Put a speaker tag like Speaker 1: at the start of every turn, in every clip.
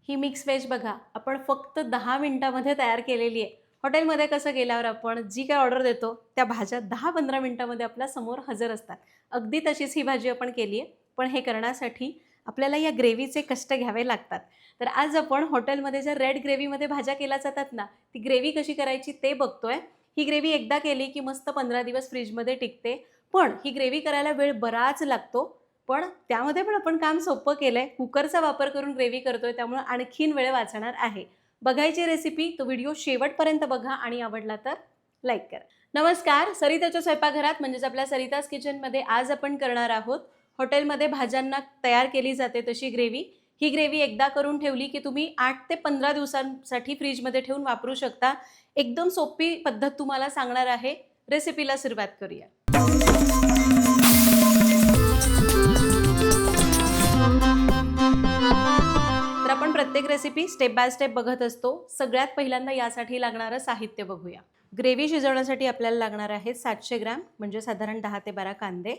Speaker 1: ही mix veg बघा आपण फक्त 10 मिनिटामध्ये तयार केलेली आहे. हॉटेलमध्ये कसं गेल्यावर आपण जी काही ऑर्डर देतो त्या भाज्या 10-15 मिनिटामध्ये आपल्या समोर हजर असतात. अगदी तशीच ही भाजी आपण केली आहे. पण हे करण्यासाठी आपल्याला या ग्रेव्हीचे कष्ट घ्यावे लागतात. तर आज आपण हॉटेलमध्ये ज्या रेड ग्रेव्हीमध्ये भाज्या केल्या जातात ना, ती ग्रेव्ही कशी करायची ते बघतोय. ही ग्रेव्ही एकदा केली की मस्त 15 दिवस फ्रिजमध्ये टिकते. पण ही ग्रेव्ही करायला वेळ बराच लागतो. पण त्यामध्ये पण आपण काम सोपं केलंय. कुकरचा वापर करून ग्रेव्ही करतोय त्यामुळे आणखीन वेळ वाचणार आहे. बघायची रेसिपी तो व्हिडिओ शेवटपर्यंत बघा आणि आवडला तर लाईक करा. नमस्कार, सरिताच्या स्वयंपाकघरात म्हणजेच आपल्या सरिताज किचनमध्ये आज आपण करणार आहोत हॉटेलमध्ये भाज्यांना तयार केली जाते तशी ग्रेव्ही. ही ग्रेव्ही एकदा करून ठेवली की तुम्ही 8 ते 15 दिवसांसाठी फ्रीजमध्ये ठेवून वापरू शकता. एकदम सोपी पद्धत तुम्हाला सांगणार आहे. रेसिपीला सुरुवात करूया. तर आपण प्रत्येक रेसिपी स्टेप बाय स्टेप बघत असतो. सगळ्यात पहिल्यांदा यासाठी लागणारं साहित्य बघूया. ग्रेव्ही शिजवण्यासाठी आपल्याला लागणार आहे 700 ग्रॅम म्हणजे साधारण 10 ते 12 कांदे,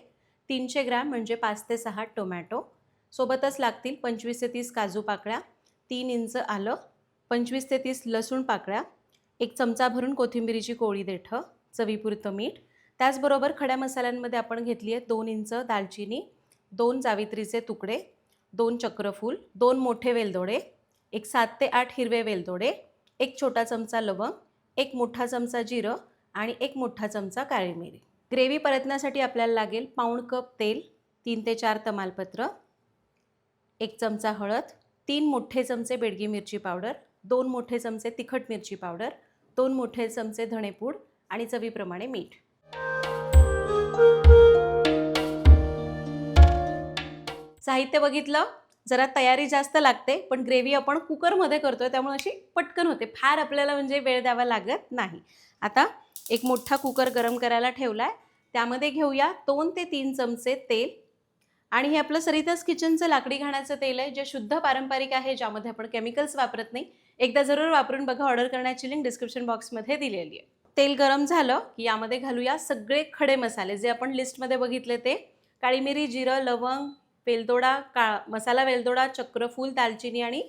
Speaker 1: 300 ग्रॅम म्हणजे 5 ते 6 टोमॅटो, सोबतच लागतील 25 ते 30 काजू पाकळ्या, 3 इंच आलं, 25 ते 30 लसूण पाकळ्या, 1 चमचा भरून कोथिंबिरीची कोवळी देठं, चवीपुरतं मीठ. त्याचबरोबर खड्या मसाल्यांमध्ये आपण घेतली आहे 2 इंच दालचिनी, 2 जावित्रीचे तुकडे, 2 चक्रफूल, 2 मोठे वेलदोडे, एक 7 ते 8 हिरवे वेलदोडे, 1 छोटा चमचा लवंग, 1 मोठा चमचा जिरं आणि 1 मोठा चमचा काळी मिरी. ग्रेव्ही परतण्यासाठी आपल्याला लागेल पाऊण कप तेल, 3 ते 4 तमालपत्र, 1 चमचा हळद, 3 मोठे चमचे बेडगी मिरची पावडर, 2 मोठे चमचे तिखट मिरची पावडर, 2 मोठे चमचे धणेपूड आणि चवीप्रमाणे मीठ. साहित्य बघितलं. जरा तयारी जास्त लागते पण ग्रेव्ही आपण कुकरमध्ये करतोय त्यामुळे अशी पटकन होते. फार आपल्याला म्हणजे वेळ द्यावा लागत नाही. आता एक मोठा कुकर गरम करायला ठेवलाय. त्यामध्ये घेऊया 2 ते 3 चमचे तेल आणि हे आपलं सरिताज किचनचं लाकडी घाण्याचं तेल आहे जे शुद्ध पारंपरिक आहे, ज्यामध्ये आपण केमिकल्स वापरत नाही. एकदा जरूर वापरून बघा. ऑर्डर करण्याची लिंक डिस्क्रिप्शन बॉक्समध्ये दिलेली आहे. तेल गरम झालं की यामध्ये घालूया सगळे खडे मसाले जे आपण लिस्टमध्ये बघितले ते. काळी मिरी, जिरं, लवंग, वेलदोडा, मसाला वेलदोडा, चक्रफूल, दालचिनी आणि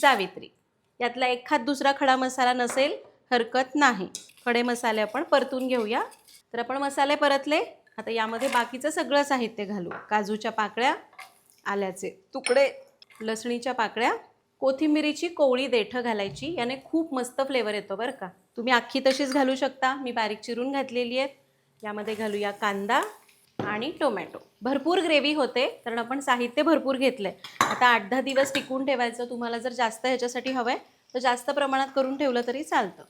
Speaker 1: जावित्री. यातला एखाद दुसरा खडा मसाला नसेल हरकत नाही. खडे मसाले आपण परतून घेऊया. तर आपण मसाले परतले. आता यामध्ये बाकीचं सगळं साहित्य घालू. काजूच्या पाकळ्या, आल्याचे तुकडे, लसणीच्या पाकळ्या, कोथिंबिरीची कोवळी देठं घालायची. याने खूप मस्त फ्लेवर येतो बरं का. तुम्ही अख्खी तशीच घालू शकता. मी बारीक चिरून घातलेली आहे. यामध्ये घालूया कांदा आणि टोमॅटो. भरपूर ग्रेव्ही होते कारण आपण साहित्य भरपूर घेतलंय. आता 8-10 दिवस टिकून ठेवायचं. तुम्हाला जर जास्त ह्याच्यासाठी हवंय तर जास्त प्रमाणात करून ठेवलं तरी चालतं.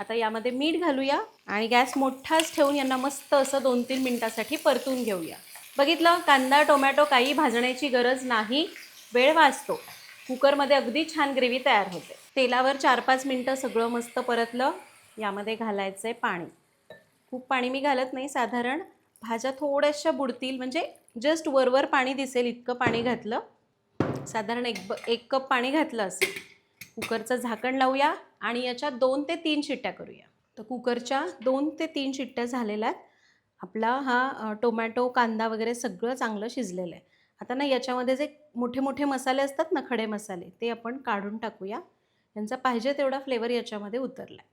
Speaker 1: आता यामध्ये मीठ घालूया आणि गॅस मोठाच ठेवून यांना मस्त असं 2-3 मिनिटासाठी परतून घेऊया. बघितलं, कांदा टोमॅटो काही भाजण्याची गरज नाही, वेळ वाचतो. कुकरमध्ये अगदी छान ग्रेव्ही तयार होते. तेलावर 4-5 मिनिटं सगळं मस्त परतलं. यामध्ये घालायचं आहे पाणी. खूप पाणी मी घालत नाही, साधारण भाज्या थोड्याशा बुडतील म्हणजे जस्ट वरवर पाणी दिसेल इतकं पाणी घातलं. साधारण एक कप पाणी घातलं असेल. कुकरचं झाकण लावूया आणि याच्या 2 ते 3 शिट्ट्या करूया. तर कुकरच्या 2 ते 3 शिट्ट्या झालेल्या आहेत. आपला हा टोमॅटो, कांदा वगैरे सगळं चांगलं शिजलेलं आहे. आता ना याच्यामध्ये जे मोठे मोठे मसाले असतात ना, खडे मसाले, ते आपण काढून टाकूया. यांचा पाहिजे तेवढा फ्लेवर याच्यामध्ये उतरला आहे.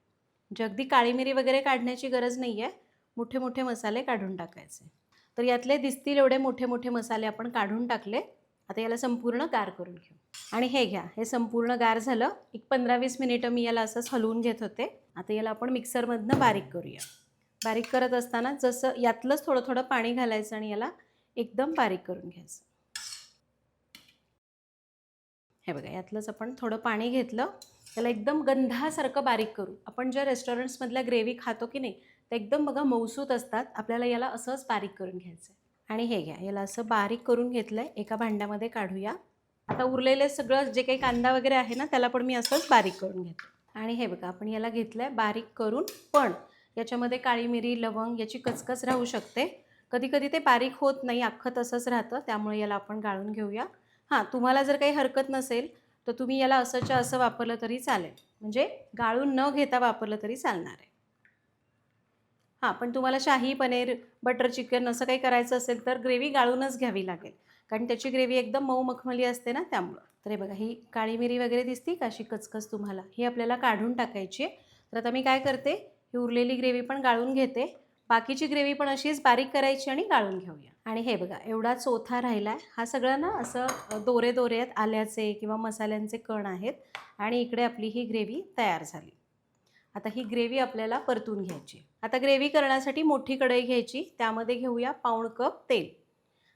Speaker 1: म्हणजे अगदी काळी मिरी वगैरे काढण्याची गरज नाही आहे. मोठे मोठे मसाले काढून टाकायचे. तर यातले दिसतील एवढे मोठे मोठे मसाले आपण काढून टाकले. आता याला संपूर्ण गार करून घेऊ. आणि हे घ्या, हे संपूर्ण गार झालं. एक 15-20 मिनिटं मी याला असंच हलवून घेत होते. आता याला आपण मिक्सरमधनं बारीक करूया. बारीक करत असताना जसं यातलंच थोडं थोडं पाणी घालायचं आणि याला एकदम बारीक करून घ्यायचं. हे बघा, यातलंच आपण थोडं पाणी घेतलं. त्याला एकदम गंधासारखं बारीक करू. आपण ज्या रेस्टॉरंट्समधल्या ग्रेव्ही खातो की नाही, ते एकदम बघा मऊसूत असतात. आपल्याला याला असंच बारीक करून घ्यायचं आहे. आणि हे घ्या, याला असं बारीक करून घेतलं आहे. एका भांड्यामध्ये काढूया. आता उरलेले सगळं जे काही कांदा वगैरे आहे ना, त्याला पण मी असंच बारीक करून घेते. आणि हे बघा, आपण याला घेतलं आहे बारीक करून. पण याच्यामध्ये काळी मिरी, लवंग याची कचकच राहू शकते. कधी कधी ते बारीक होत नाही, अख्खं तसंच राहतं. त्यामुळे याला आपण गाळून घेऊया. हां, तुम्हाला जर काही हरकत नसेल तर तुम्ही याला असंच्या असं वापरलं तरी चालेल. म्हणजे गाळून न घेता वापरलं तरी चालणार आहे. हां, पण तुम्हाला शाही पनीर, बटर चिकन असं काही करायचं असेल तर ग्रेव्ही गाळूनच घ्यावी लागेल. कारण त्याची ग्रेव्ही एकदम मऊ मखमली असते ना, त्यामुळं. तर हे बघा, ही काळी मिरी वगैरे दिसती का अशी कचकच तुम्हाला, ही आपल्याला काढून टाकायची आहे. तर आता मी काय करते, ही उरलेली ग्रेव्ही पण गाळून घेते. बाकीची ग्रेव्ही पण अशीच बारीक करायची आणि गाळून घेऊया. आणि हे बघा, एवढा चोथा राहिला आहे. हा सगळा ना असं दोरे दोरे आहेत, आल्याचे किंवा मसाल्यांचे कण आहेत. आणि इकडे आपली ही ग्रेव्ही तयार झाली. आता ही ग्रेव्ही आपल्याला परतून घ्यायची. आता ग्रेव्ही करण्यासाठी मोठी कढई घ्यायची, त्यामध्ये घेऊया पाऊण कप तेल.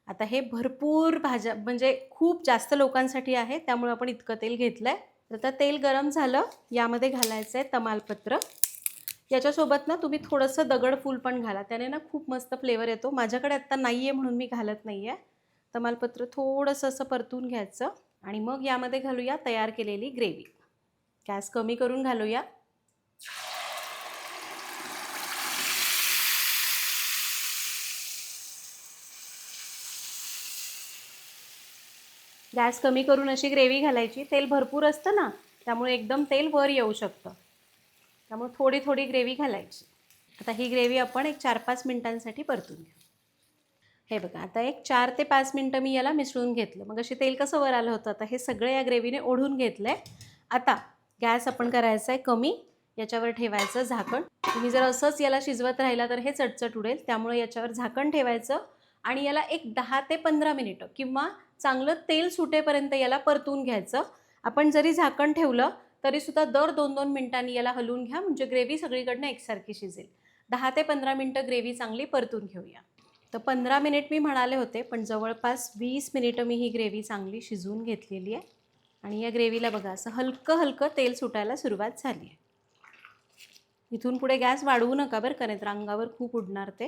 Speaker 1: आता हे भरपूर भाज्या म्हणजे खूप जास्त लोकांसाठी आहे, त्यामुळे आपण इतकं तेल घेतलं आहे. तर आता तेल गरम झालं, यामध्ये घालायचं आहे तमालपत्र. याच्यासोबत ना तुम्ही थोडंसं दगडफूल पण घाला, त्याने ना खूप मस्त फ्लेवर येतो. माझ्याकडे आत्ता नाही आहे म्हणून मी घालत नाही आहे. तमालपत्र थोडंसं असं परतून घ्यायचं आणि मग यामध्ये घालूया तयार केलेली ग्रेव्ही. गॅस कमी करून घालूया. गॅस कमी करून अशी ग्रेव्ही घालायची. तेल भरपूर असतं ना, त्यामुळे एकदम तेल वर येऊ शकतं, त्यामुळे थोडी थोडी ग्रेव्ही घालायची. आता ही ग्रेव्ही आपण एक 4-5 मिनिटांसाठी परतून घेऊ. हे बघा, आता एक 4 ते 5 मिनटं मी याला मिसळून घेतलं. मग अशी तेल कसं वर आलं होतं, आता हे सगळं या ग्रेव्हीने ओढून घेतलं आहे. आता गॅस आपण करायचा आहे कमी, याच्यावर ठेवायचं झाकण. तुम्ही जर असंच याला शिजवत राहिला तर हे चटचट उडेल, त्यामुळे याच्यावर झाकण ठेवायचं आणि याला एक 10 ते 15 मिनिटं किंवा चांगलं तेल सुटेपर्यंत याला परतून घ्यायचं. आपण जरी झाकण ठेवलं तरीसुद्धा दर 2-2 मिनिटांनी याला हलवून घ्या, म्हणजे ग्रेव्ही सगळीकडनं एकसारखी शिजेल. 10 ते 15 मिनिटं ग्रेव्ही चांगली परतून घेऊया. तर 15 मिनिट मी म्हणाले होते, पण जवळपास 20 मिनिटं मी ही ग्रेव्ही चांगली शिजवून घेतलेली आहे. आणि या ग्रेव्हीला बघा, असं हलकं हलकं तेल सुटायला सुरुवात झाली आहे. इथून पुढे गॅस वाढवू नका बरं का, नाहीतर अंगावर खूप उडणार ते.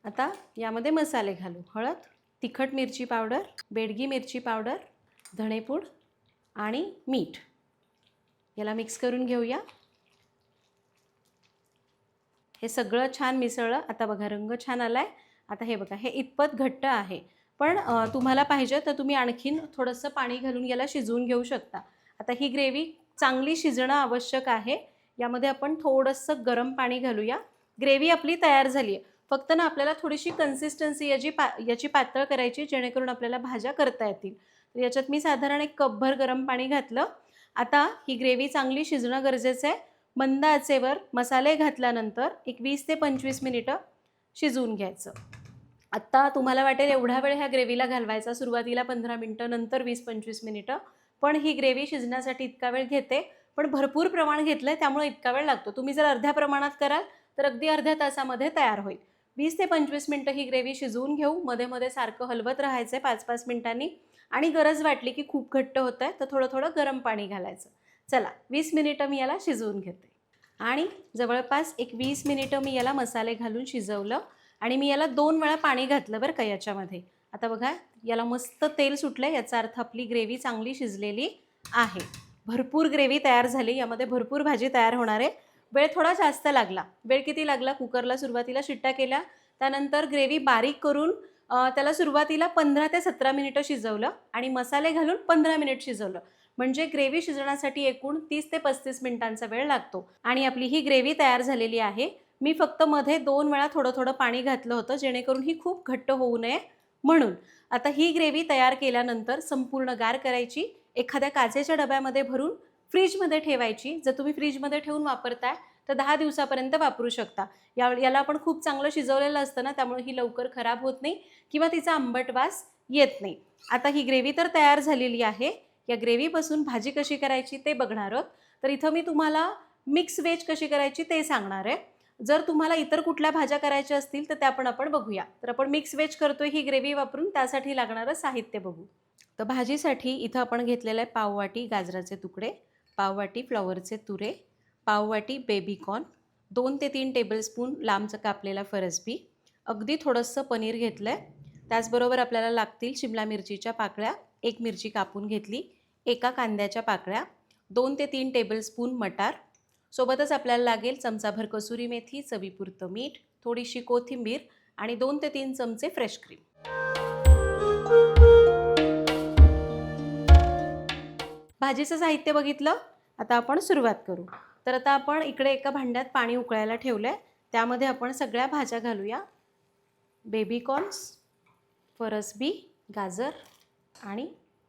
Speaker 1: आता यामध्ये मसाले घालू. हळद, तिखट मिरची पावडर, बेडगी मिरची पावडर, धणेपूड आणि मीठ. याला मिक्स करून घेऊया. हे सगळं छान मिसळलं. आता बघा, रंग छान आला आहे. आता हे बघा, हे इतपत घट्ट आहे, पण तुम्हाला पाहिजे तर तुम्ही आणखीन थोडंसं पाणी घालून याला शिजवून घेऊ शकता. आता ही ग्रेव्ही चांगली शिजणं आवश्यक आहे. यामध्ये आपण थोडंसं गरम पाणी घालूया. ग्रेव्ही आपली तयार झाली आहे. फक्त ना आपल्याला थोडीशी कन्सिस्टन्सी याची पातळ करायची, जेणेकरून आपल्याला भाज्या करता येतील. तर याच्यात मी साधारण एक कपभर गरम पाणी घातलं. आता ही ग्रेव्ही चांगली शिजणं गरजेचं आहे. मंद आचेवर मसाले घातल्यानंतर एक 20 ते 25 मिनिटं शिजवून घ्यायचं. आत्ता तुम्हाला वाटेल एवढा वेळ ह्या ग्रेव्हीला घालवायचा, सुरुवातीला 15 मिनिटं, नंतर 20-25 मिनिटं. पण ही ग्रेव्ही शिजण्यासाठी इतका वेळ घेते, पण भरपूर प्रमाण घेतलं आहे त्यामुळे इतका वेळ लागतो. तुम्ही जर अर्ध्या प्रमाणात कराल तर अगदी अर्ध्या तासामध्ये तयार होईल. 20 ते 25 मिनिटं ही ग्रेव्ही शिजवून घेऊ. मध्ये मध्ये सारखं हलवत राहायचं आहे 5-5 मिनिटांनी. आणि गरज वाटली की खूप घट्ट होतं आहे तर थोडं थोडं गरम पाणी घालायचं. चला, 20 मिनिटं मी याला शिजवून घेते. आणि जवळपास एक 20 मिनिटं मी याला मसाले घालून शिजवलं आणि मी याला 2 वेळा पाणी घातलं बरं का याच्यामध्ये. आता बघा, याला मस्त तेल सुटलं, याचा अर्थ आपली ग्रेव्ही चांगली शिजलेली आहे. भरपूर ग्रेव्ही तयार झाली, यामध्ये भरपूर भाजी तयार होणार आहे. वेळ थोडा जास्त लागला. वेळ किती लागला? कुकरला सुरुवातीला शिट्ट्या केल्या, त्यानंतर ग्रेव्ही बारीक करून त्याला सुरुवातीला 15 ते 17 मिनिटं शिजवलं आणि मसाले घालून 15 मिनिट शिजवलं. म्हणजे ग्रेव्ही शिजण्यासाठी एकूण 30 ते 35 मिनिटांचा वेळ लागतो. आणि आपली ही ग्रेव्ही तयार झालेली आहे. मी फक्त मध्ये 2 वेळा थोडं थोडं पाणी घातलं होतं, जेणेकरून ही खूप घट्ट होऊ नये म्हणून. आता ही ग्रेव्ही तयार केल्यानंतर संपूर्ण गार करायची, एखाद्या काचेच्या डब्यामध्ये भरून फ्रीजमध्ये ठेवायची. जर तुम्ही फ्रीजमध्ये ठेवून वापरताय तर 10 दिवसापर्यंत वापरू शकता. याला आपण खूप चांगलं शिजवलेलं असतं ना, त्यामुळे ही लवकर खराब होत नाही किंवा तिचा आंबट वास येत नाही. आता ही ग्रेव्ही तर तयार झालेली आहे. या ग्रेव्हीपासून भाजी कशी करायची ते बघणार आहोत. तर इथं मी तुम्हाला मिक्स व्हेज कशी करायची ते सांगणार आहे. जर तुम्हाला इतर कुठल्या भाज्या करायच्या असतील तर त्या पण आपण बघूया. तर आपण मिक्स व्हेज करतोय ही ग्रेव्ही वापरून, त्यासाठी लागणारं साहित्य बघू. तर भाजीसाठी इथं आपण घेतलेलं आहे पाववाटी गाजराचे तुकडे, पाववाटी फ्लॉवरचे तुरे, पाववाटी बेबीकॉर्न, 2 ते 3 टेबलस्पून लांब कापलेला फरसबी, अगदी थोडंसं पनीर घेतलं आहे. त्याचबरोबर आपल्याला लागतील शिमला मिरचीच्या पाकळ्या, 1 मिरची कापून घेतली, एका कांद्याच्या पाकळ्या, 2 ते 3 टेबलस्पून मटार. सोबतच आपल्याला लागेल चमचाभर कसुरी मेथी, चवीपुरतं मीठ, थोडीशी कोथिंबीर आणि 2 ते 3 चमचे फ्रेश क्रीम. भाजीचं साहित्य बघितलं, आता आपण सुरुवात करू. तर आता आपण इकडे एका भांड्यात पाणी उकळायला ठेवलं आहे. त्यामध्ये आपण सगळ्या भाज्या घालूया. बेबीकॉर्न्स, फरसबी, गाजर आणि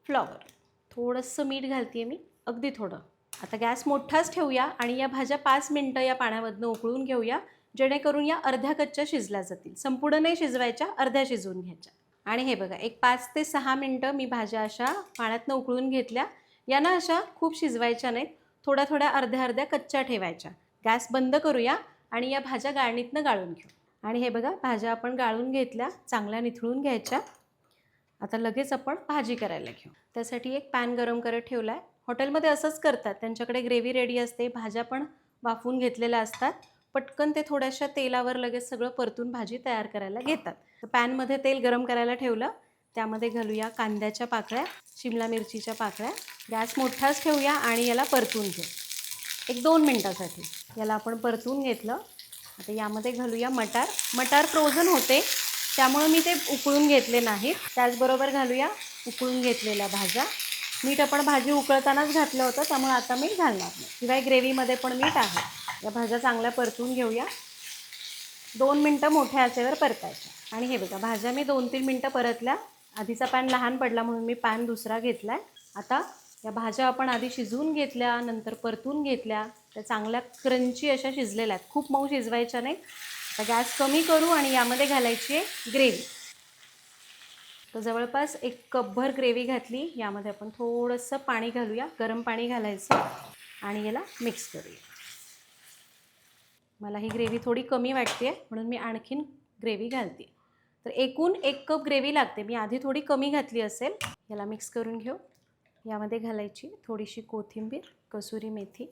Speaker 1: फ्लॉवर. थोडंसं मीठ घालते मी, अगदी थोडं. आता गॅस मोठाच ठेवूया आणि या भाज्या 5 मिनटं या पाण्यामधनं उकळून घेऊया, जेणेकरून या अर्ध्या कच्च्या शिजल्या जातील. संपूर्ण नाही शिजवायच्या, अर्ध्या शिजवून घ्यायच्या. आणि हे बघा, एक 5 ते 6 मिनटं मी भाज्या अशा पाण्यातनं उकळून घेतल्या. यांना अशा खूप शिजवायच्या नाहीत, थोड्या थोड्या अर्ध्या अर्ध्या कच्च्या ठेवायच्या. गॅस बंद करूया आणि या भाज्या गाळणीतनं गाळून घेऊ. आणि हे बघा, भाज्या आपण गाळून घेतल्या, चांगल्या निथळून घ्यायच्या. आता लगेच आपण भाजी करायला घेऊ. त्यासाठी एक पॅन गरम करत ठेवला आहे. हॉटेलमध्ये असंच करतात, त्यांच्याकडे ग्रेव्ही रेडी असते, भाज्या पण वाफवून घेतलेल्या असतात. पटकन ते थोड्याशा तेलावर लगेच सगळं परतून भाजी तयार करायला घेतात. तर पॅनमध्ये तेल गरम करायला ठेवलं, त्यामध्ये घालूया कांद्याच्या पाकळ्या, शिमला मिरचीच्या पाकळ्या. गॅस मोठाच ठेवूया आणि याला परतून घेऊ एक 2 मिनटासाठी. याला आपण परतून घेतलं. आता यामध्ये घालूया मटार. मटार फ्रोझन होते, त्यामुळे मी ते उकळून घेतले नाहीत. त्याचबरोबर घालूया उकळून घेतलेल्या भाज्या. मीठ आपण भाजी उकळतानाच घातलं होतं, त्यामुळे आता मी घालणार नाही. शिवाय ग्रेव्हीमध्ये पण मीठ आहे. या भाज्या चांगल्या परतून घेऊया. 2 मिनटं मोठ्या आचेवर परतायच्या. आणि हे बघा, भाज्या मी 2-3 मिनटं परतल्या. आधीचा पॅन लहान पडला म्हणून मी पॅन दुसरा घेतला आहे. आता या भाज्या आपण आधी शिजवून घेतल्या, नंतर परतून घेतल्या. त्या चांगल्या क्रंची अशा शिजलेल्या आहेत, खूप मऊ शिजवायच्या नाही. आता गॅस कमी करू आणि यामध्ये घालायची आहे ग्रेव्ही. तर जवळपास 1 कपभर ग्रेव्ही घातली. यामध्ये आपण थोडंसं पाणी घालूया, गरम पाणी घालायचं आणि याला मिक्स करूया. मला ही ग्रेव्ही थोडी कमी वाटते म्हणून मी आणखीन ग्रेव्ही घालते. तर एकूण 1 कप ग्रेव्ही लागते, मी आधी थोडी कमी घातली असेल. याला मिक्स करून घेऊ. यामध्ये घालायची थोडीशी कोथिंबीर, कसुरी मेथी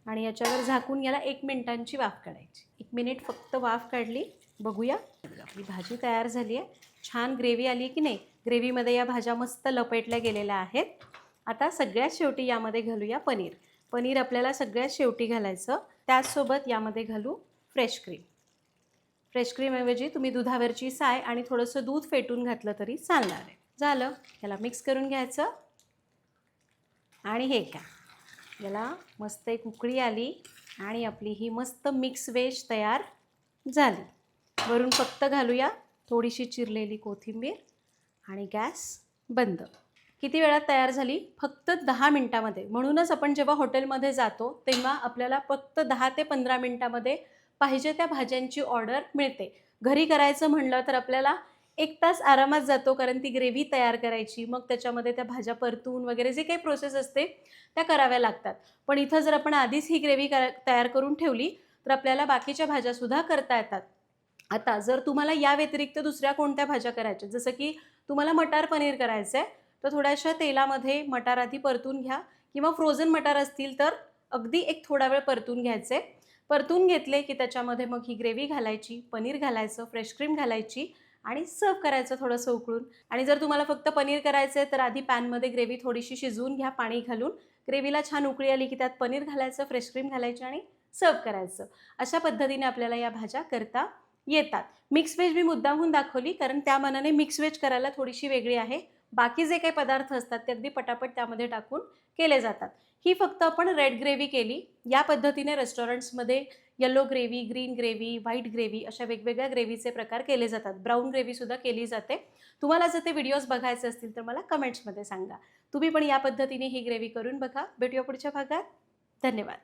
Speaker 1: आणि याच्यावर झाकून याला 1 मिनिटांची वाफ काढायची. 1 मिनिट फक्त वाफ काढली. बघूया, आपली भाजी तयार झाली आहे. छान ग्रेव्ही आली की नाही. ग्रेव्हीमध्ये या भाज्या मस्त लपेटल्या गेलेल्या आहेत. आता सगळ्यात शेवटी यामध्ये घालूया पनीर. पनीर आपल्याला सगळ्यात शेवटी घालायचं. त्याचसोबत यामध्ये घालू फ्रेश क्रीम. फ्रेश क्रीमऐवजी तुम्ही दुधावरची साय आणि थोडंसं दूध फेटून घातलं तरी चालणार आहे. झालं, याला मिक्स करून घ्यायचं. आणि हे घ्या, याला मस्त एक उकळी आली आणि आपली ही मस्त मिक्स व्हेज तयार झाली. वरून फक्त घालूया थोडीशी चिरलेली कोथिंबीर आणि गॅस बंद. किती वेळात तयार झाली? फक्त 10 मिनटामध्ये. म्हणूनच आपण जेव्हा हॉटेलमध्ये जातो तेव्हा आपल्याला फक्त 10 ते 15 मिनटामध्ये पाहिजे त्या भाज्यांची ऑर्डर मिळते. घरी करायचं म्हणलं तर आपल्याला 1 तास आरामात जातो, कारण ती ग्रेव्ही तयार करायची, मग त्याच्यामध्ये त्या भाज्या परतून वगैरे जे काही प्रोसेस असते त्या कराव्या लागतात. पण इथं जर आपण आधीच ही ग्रेव्ही तयार करून ठेवली तर आपल्याला बाकीच्या भाज्यासुद्धा करता येतात. आता जर तुम्हाला या व्यतिरिक्त दुसऱ्या कोणत्या भाज्या करायच्या, जसं की तुम्हाला मटार पनीर करायचं आहे, तर थोड्याशा तेलामध्ये मटार आधी परतून घ्या, किंवा फ्रोझन मटार असतील तर अगदी एक थोडा वेळ परतून घ्यायचे. परतून घेतले की त्याच्यामध्ये मग ही ग्रेव्ही घालायची, पनीर घालायचं, फ्रेश क्रीम घालायची आणि सर्व करायचं थोडंसं उकळून. आणि जर तुम्हाला फक्त पनीर करायचं आहे तर आधी पॅनमध्ये ग्रेव्ही थोडीशी शिजवून घ्या पाणी घालून. ग्रेव्हीला छान उकळी आली की त्यात पनीर घालायचं, फ्रेश क्रीम घालायची आणि सर्व करायचं. अशा पद्धतीने आपल्याला या भाज्या करता येतात. मिक्स व्हेज मी मुद्दामहून दाखवली कारण त्या मानाने मिक्स व्हेज करायला थोडीशी वेगळी आहे. बाकी जे काही पदार्थ असतात ते अगदी पटापट त्यामध्ये टाकून केले जातात. ही फक्त आपण रेड ग्रेव्ही केली. या पद्धतीने रेस्टॉरंट्समध्ये yellow gravy, green gravy, white gravy अशा वेगवेगळ्या ग्रेव्हीचे प्रकार केले जातात. ब्राऊन ग्रेव्हीसुद्धा केली जाते. तुम्हाला जर ते व्हिडिओज बघायचे असतील तर मला कमेंट्समध्ये सांगा. तुम्ही पण या पद्धतीने ही ग्रेव्ही करून बघा. भेटूया पुढच्या भागात. धन्यवाद.